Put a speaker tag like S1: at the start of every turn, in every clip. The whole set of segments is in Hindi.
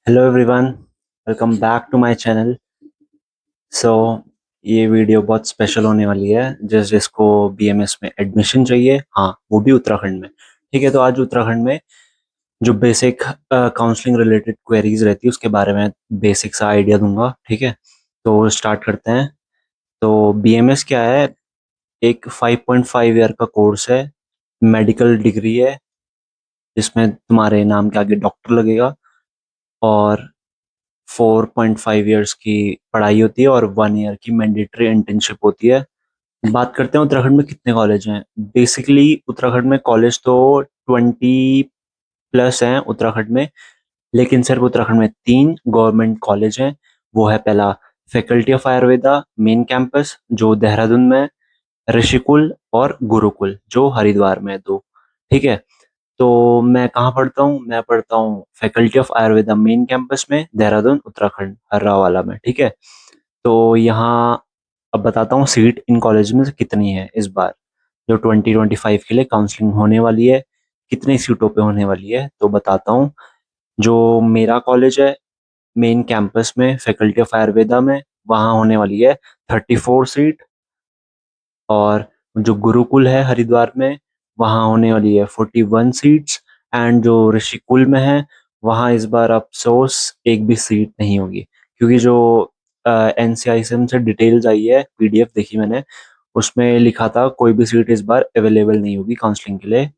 S1: Hello everyone, welcome back to my channel. So ये वीडियो बहुत स्पेशल होने वाली है। जिसको बीएमएस में एडमिशन चाहिए, हाँ वो भी उत्तराखंड में। ठीक है, तो आज उत्तराखंड में जो बेसिक काउंसलिंग रिलेटेड क्वेरीज रहती है उसके बारे में बेसिक सा आइडिया दूंगा। ठीक है, तो स्टार्ट करते हैं। तो बीएमएस क्या है? एक 5.5 ईयर का कोर्स है, मेडिकल डिग्री है, जिसमें तुम्हारे नाम के आगे डॉक्टर लगेगा। और 4.5 ईयर्स की पढ़ाई होती है और 1 ईयर की मैंडेटरी इंटर्नशिप होती है। बात करते हैं उत्तराखंड में कितने कॉलेज हैं। बेसिकली उत्तराखंड में कॉलेज तो 20+ हैं उत्तराखंड में, लेकिन सिर्फ उत्तराखंड में 3 गवर्नमेंट कॉलेज हैं। वो है पहला faculty of Ayurveda main campus जो देहरादून में, ऋषिकुल और गुरुकुल जो हरिद्वार में है, दो। ठीक है, तो मैं कहाँ पढ़ता हूँ? मैं पढ़ता हूँ faculty of Ayurveda main campus में, देहरादून उत्तराखंड, हर्रावाला में। ठीक है, तो यहाँ अब बताता हूँ सीट इन कॉलेज में से कितनी है इस बार, जो 2025 के लिए काउंसलिंग होने वाली है, कितनी सीटों पे होने वाली है तो बताता हूँ। जो मेरा कॉलेज है मेन कैंपस में फैकल्टी ऑफ आयुर्वेदा में, वहाँ होने वाली है 34 सीट। और जो गुरुकुल है हरिद्वार में, वहाँ होने वाली है 41 सीट्स। एंड जो ऋषिकुल में है, वहाँ इस बार अफसोस एक भी सीट नहीं होगी, क्योंकि जो एनसीआईएसएम से डिटेल्स आई है, पीडीएफ देखी मैंने, उसमें लिखा था कोई भी सीट इस बार अवेलेबल नहीं होगी काउंसलिंग के लिए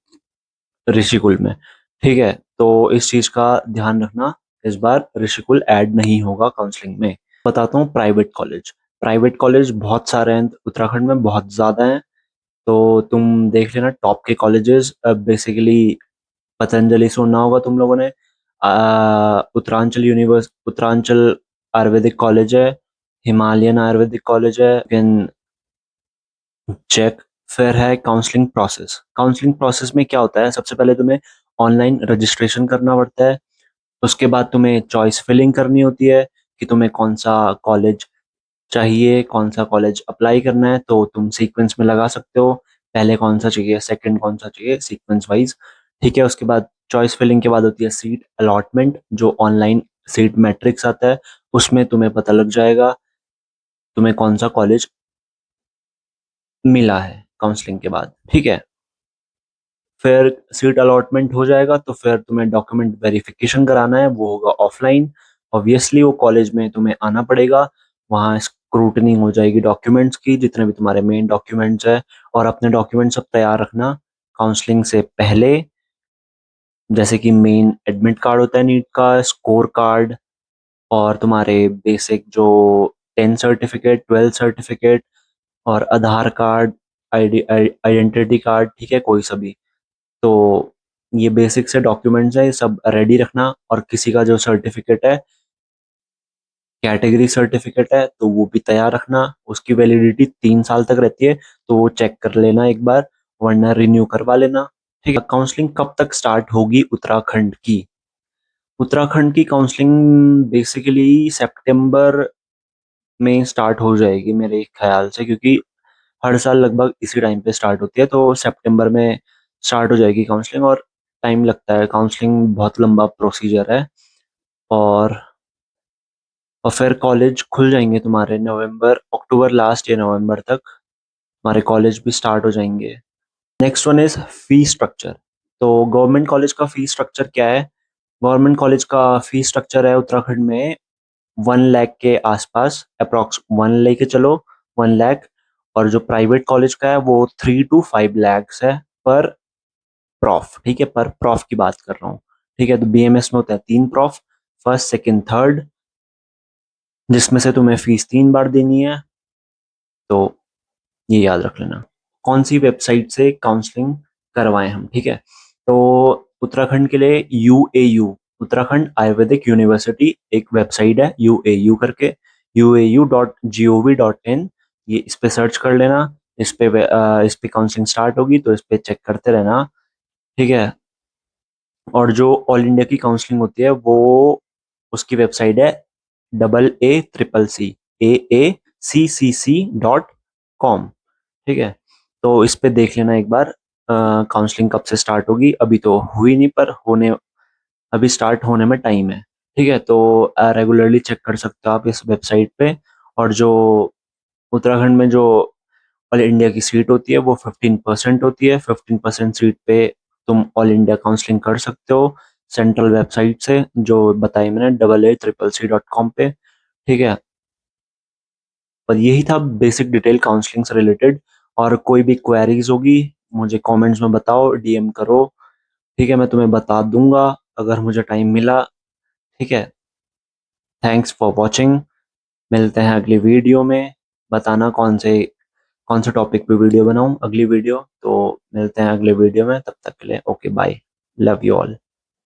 S1: ऋषिकुल में। ठीक है, तो इस चीज का ध्यान रखना, इस बार ऋषिकुल ऐड नहीं होगा काउंसलिंग में। बताता हूँ प्राइवेट कॉलेज। प्राइवेट कॉलेज बहुत सारे हैं उत्तराखंड में, बहुत ज्यादा हैं। तो तुम देख लेना टॉप के कॉलेजेस। बेसिकली पतंजलि सुनना होगा तुम लोगों ने। उत्तरांचल आयुर्वेदिक कॉलेज है, हिमालयन आयुर्वेदिक कॉलेज है, लेकिन चेक। फिर है काउंसलिंग प्रोसेस। काउंसलिंग प्रोसेस में क्या होता है? सबसे पहले तुम्हें ऑनलाइन रजिस्ट्रेशन करना पड़ता है। उसके बाद तुम्हें चॉइस फिलिंग करनी होती है कि तुम्हें कौन सा कॉलेज चाहिए, कौन सा कॉलेज अप्लाई करना है। तो तुम सीक्वेंस में लगा सकते हो, पहले कौन सा चाहिए, सेकंड कौन सा चाहिए, सीक्वेंस वाइज। ठीक है, उसके बाद चॉइस फिलिंग के बाद होती है सीट अलॉटमेंट, जो ऑनलाइन सीट मैट्रिक्स आता है, उसमें तुम्हें पता लग जाएगा तुम्हें कौन सा कॉलेज मिला है काउंसलिंग के बाद। ठीक है, फिर सीट अलॉटमेंट हो जाएगा तो फिर तुम्हें डॉक्यूमेंट वेरिफिकेशन कराना है, वो होगा ऑफलाइन। ऑब्वियसली वो कॉलेज में तुम्हें आना पड़ेगा, वहाँ स्क्रूटनी हो जाएगी डॉक्यूमेंट्स की, जितने भी तुम्हारे मेन डॉक्यूमेंट्स है। और अपने डॉक्यूमेंट सब तैयार रखना काउंसलिंग से पहले, जैसे कि मेन एडमिट कार्ड होता है नीट का, स्कोर कार्ड, और तुम्हारे बेसिक जो 10 सर्टिफिकेट, 12 सर्टिफिकेट, और आधार कार्ड, आइडेंटिटी कार्ड। ठीक है, कोई सा भी। तो ये बेसिक से डॉक्यूमेंट्स है, ये सब रेडी रखना। और किसी का जो सर्टिफिकेट है, कैटेगरी सर्टिफिकेट है, तो वो भी तैयार रखना। उसकी वैलिडिटी 3 साल तक रहती है, तो वो चेक कर लेना एक बार, वरना रिन्यू करवा लेना। ठीक है, काउंसलिंग कब तक स्टार्ट होगी उत्तराखंड की? उत्तराखंड की काउंसलिंग बेसिकली सितंबर में स्टार्ट हो जाएगी मेरे ख्याल से, क्योंकि हर साल लगभग इसी टाइम पे स्टार्ट होती है। तो सितंबर में स्टार्ट हो जाएगी काउंसलिंग, और टाइम लगता है, काउंसलिंग बहुत लंबा प्रोसीजर है। और और फिर कॉलेज खुल जाएंगे तुम्हारे नवंबर अक्टूबर लास्ट या नवंबर तक हमारे कॉलेज भी स्टार्ट हो जाएंगे। Next one is fee structure. तो गवर्नमेंट कॉलेज का फी स्ट्रक्चर क्या है? गवर्नमेंट कॉलेज का फी स्ट्रक्चर है उत्तराखंड में 1 लाख के आसपास, अप्रोक्स 1 लेके चलो, 1 लाख। और जो प्राइवेट कॉलेज का है वो 3 to 5 lakhs है पर प्रॉफ। ठीक है, पर प्रॉफ की बात कर रहा हूँ। ठीक है, तो बीएमएस में होता है 3 प्रॉफ, फर्स्ट सेकंड थर्ड, जिसमें से तुम्हें फीस 3 बार देनी है। तो ये याद रख लेना। कौन सी वेबसाइट से काउंसलिंग करवाएं हम? ठीक है, तो उत्तराखंड के लिए यूएयू, उत्तराखंड आयुर्वेदिक यूनिवर्सिटी एक वेबसाइट है यूएयू करके, uau.gov.in। ये इस पे सर्च कर लेना। इस पे काउंसलिंग स्टार्ट होगी तो इस पे चेक करते रहना। ठीक है, और जो ऑल इंडिया की काउंसलिंग होती है वो, उसकी वेबसाइट है AACCC.com। ठीक है, तो इस पे देख लेना एक बार काउंसलिंग कब से स्टार्ट होगी। अभी तो हुई नहीं, पर होने, अभी स्टार्ट होने में टाइम है। ठीक है? तो रेगुलरली चेक कर सकते हो आप इस वेबसाइट पे। और जो उत्तराखंड में जो ऑल इंडिया की सीट होती है वो 15% होती है। 15% सीट पे तुम ऑल इंडिया काउंसलिंग कर सकते हो सेंट्रल वेबसाइट से, जो बताई मैंने AACCC.com पे। ठीक है? और यही था बेसिक डिटेल काउंसलिंग से रिलेटेड। और कोई भी क्वेरीज होगी मुझे कमेंट्स में बताओ, डीएम करो। ठीक है? मैं तुम्हें बता दूंगा अगर मुझे टाइम मिला। ठीक है? Thanks for watching. मिलते हैं अगली वीडियो में। बताना कौन से टॉपिक पे वीडियो बनाऊं अगली वीडियो। तो मिलते हैं अगले वीडियो में, तब तक के लिए okay bye. Love you all.